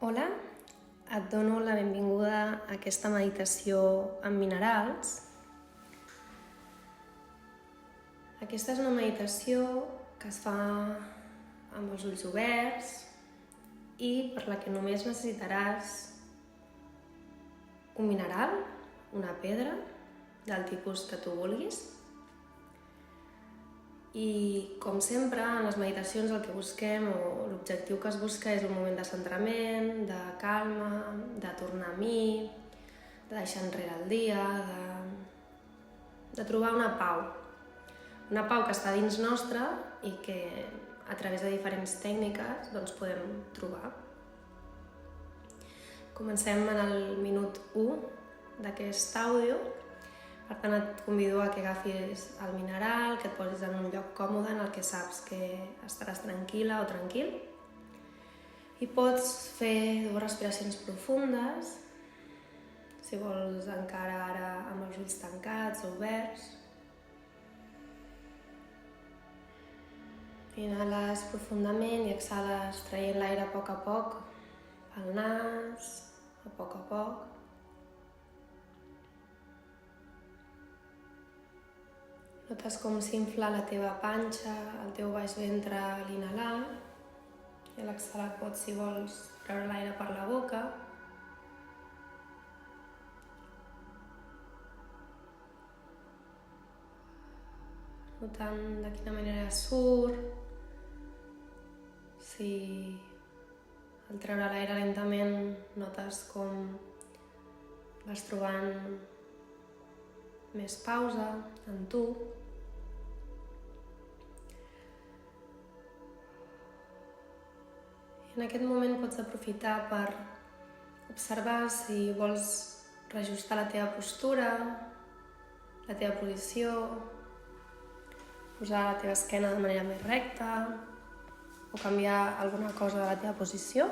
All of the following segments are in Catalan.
Hola, et dono la benvinguda a aquesta meditació amb minerals. Aquesta és una meditació que es fa amb els ulls oberts i per la que només necessitaràs un mineral, una pedra, del tipus que tu vulguis. I com sempre en les meditacions el que busquem o l'objectiu que es busca és un moment de centrament, de calma, de tornar a mi, de deixar enrere el dia, de trobar una pau que està dins nostra i que a través de diferents tècniques podem trobar. Comencem en el minut 1 d'aquest àudio. Per tant, et convido a que agafis el mineral, que et posis en un lloc còmode en el que saps que estaràs tranquil·la o tranquil. I pots fer 2 respiracions profundes, si vols encara ara amb els ulls tancats o oberts. Inhales profundament i exhales traient l'aire a poc pel nas, a poc. Notes com s'infla la teva panxa, el teu baix ventre a l'inhalar i a l'exhalar pots, si vols, treure l'aire per la boca. Notant de quina manera surt, si al treure l'aire lentament notes com vas trobant més pausa en tu. En aquest moment pots aprofitar per observar si vols reajustar la teva postura, la teva posició, posar la teva esquena de manera més recta o canviar alguna cosa de la teva posició.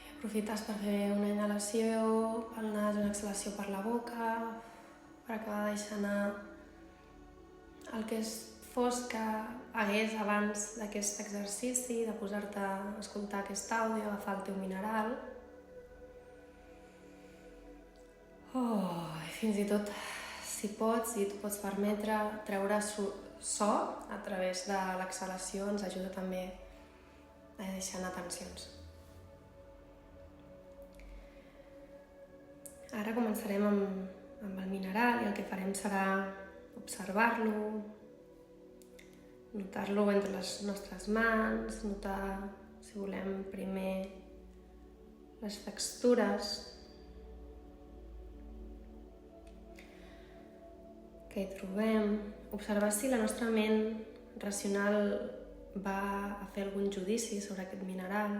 I aprofites per fer una inhalació pel nas i una exhalació per la boca, per acabar de deixar anar el que fos que hagués abans d'aquest exercici, de posar-te a escoltar aquest àudio, agafar el teu mineral. I fins i tot, si pots, i t'ho pots permetre, treure so a través de l'exhalació ens ajuda també a deixar anar tensions. Ara començarem amb el mineral i el que farem serà observar-lo, notar-lo entre les nostres mans, notar, si volem, primer les textures que hi trobem, observar si la nostra ment racional va a fer algun judici sobre aquest mineral.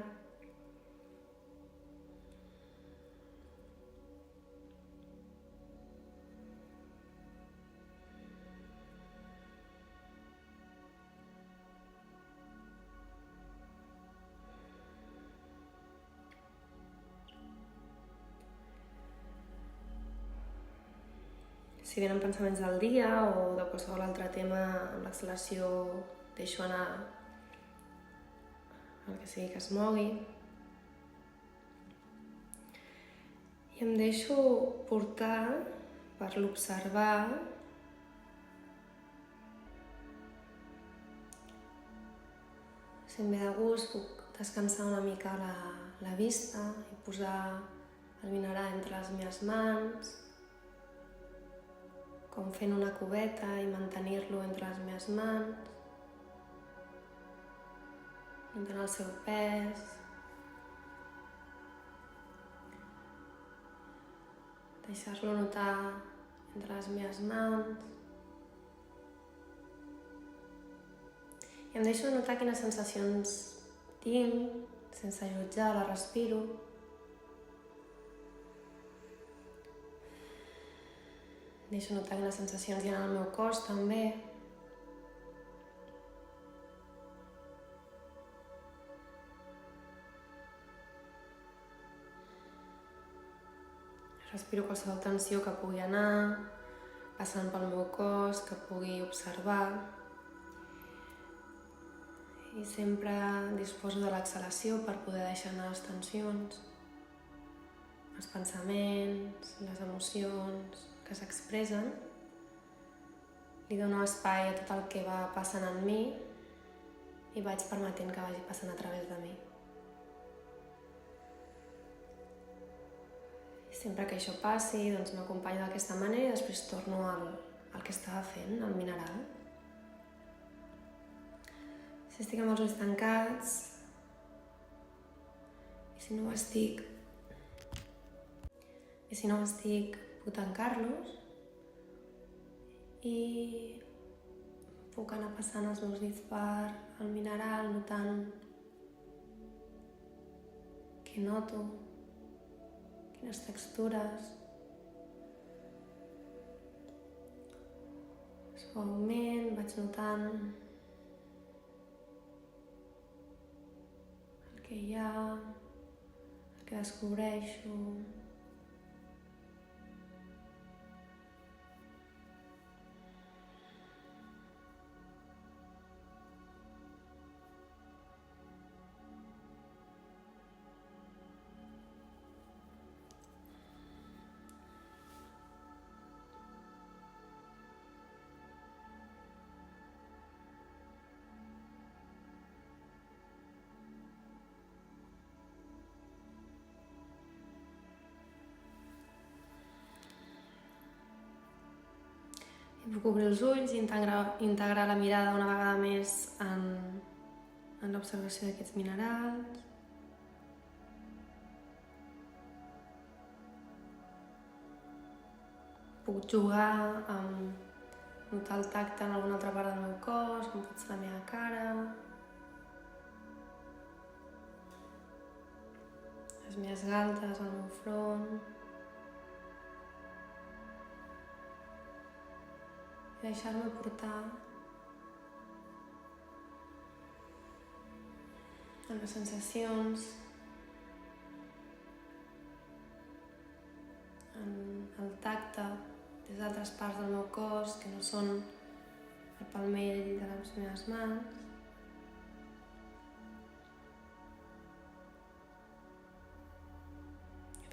Si venen pensaments del dia o de qualsevol altre tema, amb l'exhalació deixo anar el que sigui que es mogui. I em deixo portar per l'observar si em ve de gust puc descansar una mica la vista i posar el mineral entre les meves mans, com fent una cubeta i mantenir-lo entre les meves mans, notant el seu pes, deixar-lo notar entre les meves mans i em deixo notar quines sensacions tinc sense jutjar, la respiro. Deixo notar quines sensacions hi ha al meu cos també. Respiro qualsevol tensió que pugui anar passant pel meu cos, que pugui observar. i sempre disposo de l'exhalació per poder deixar anar les tensions, els pensaments, les emocions que s'expressen. Li dono espai a tot el que va passant en mi i vaig permetent que vagi passant a través de mi. I sempre que això passi, doncs m'acompanyo d'aquesta manera i després torno al que estava fent, al mineral. Si estic amb els ulls tancats, i si no ho estic, puc tancar-los i puc anar passant els meus dits per el mineral, notant què noto, quines textures. Suaument vaig notant el que hi ha, el que descobreixo. I puc obrir els ulls i integrar la mirada una vegada més en l'observació d'aquests minerals. Puc jugar amb notar el tacte en alguna altra part del meu cos, com pot ser la meva cara, les meves galtes, el meu front. I deixar-me portar en les sensacions, en el tacte des d'altres parts del meu cos que no són el palmell de les meves mans.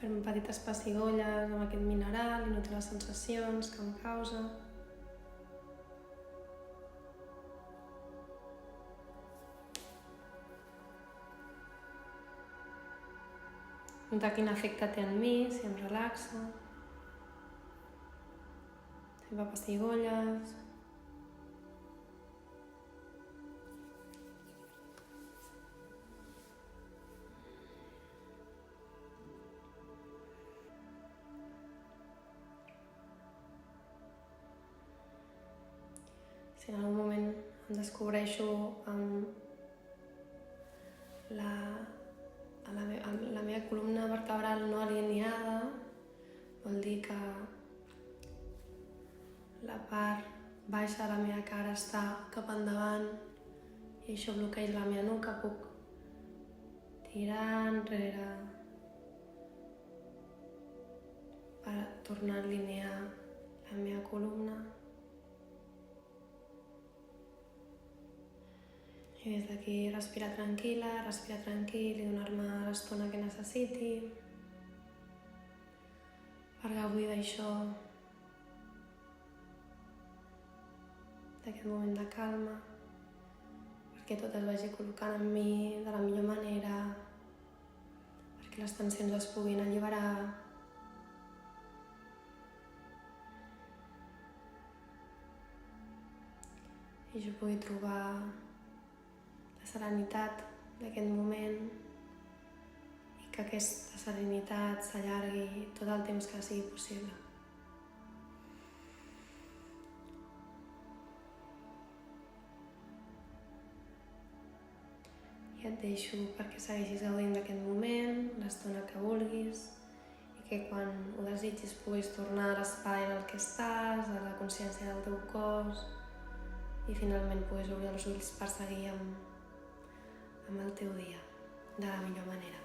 Fer-me petites pessigolles amb aquest mineral i notar les sensacions que em causa. Notar quin efecte té en mi, si em relaxa. Si fa pessigolles. Si en algun moment em descobreixo amb la meva columna vertebral no alineada, vol dir que la part baixa de la meva cara està cap endavant i això bloqueja la meva nuca. Puc tirar enrere per tornar a alinear la meva columna. I des d'aquí respirar tranquil i donar-me l'estona que necessiti per gaudir d'això, d'aquest moment de calma, perquè tot es vagi col·locant en mi de la millor manera, perquè les tensions es puguin alliberar. I jo pugui trobar la serenitat d'aquest moment i que aquesta serenitat s'allargui tot el temps que sigui possible. I et deixo perquè segueixis gaudint d'aquest moment, l'estona que vulguis, i que quan ho desitgis puguis tornar a l'espai en el que estàs, a la consciència del teu cos, i finalment puguis obrir els ulls per seguir amb el teu dia de la millor manera.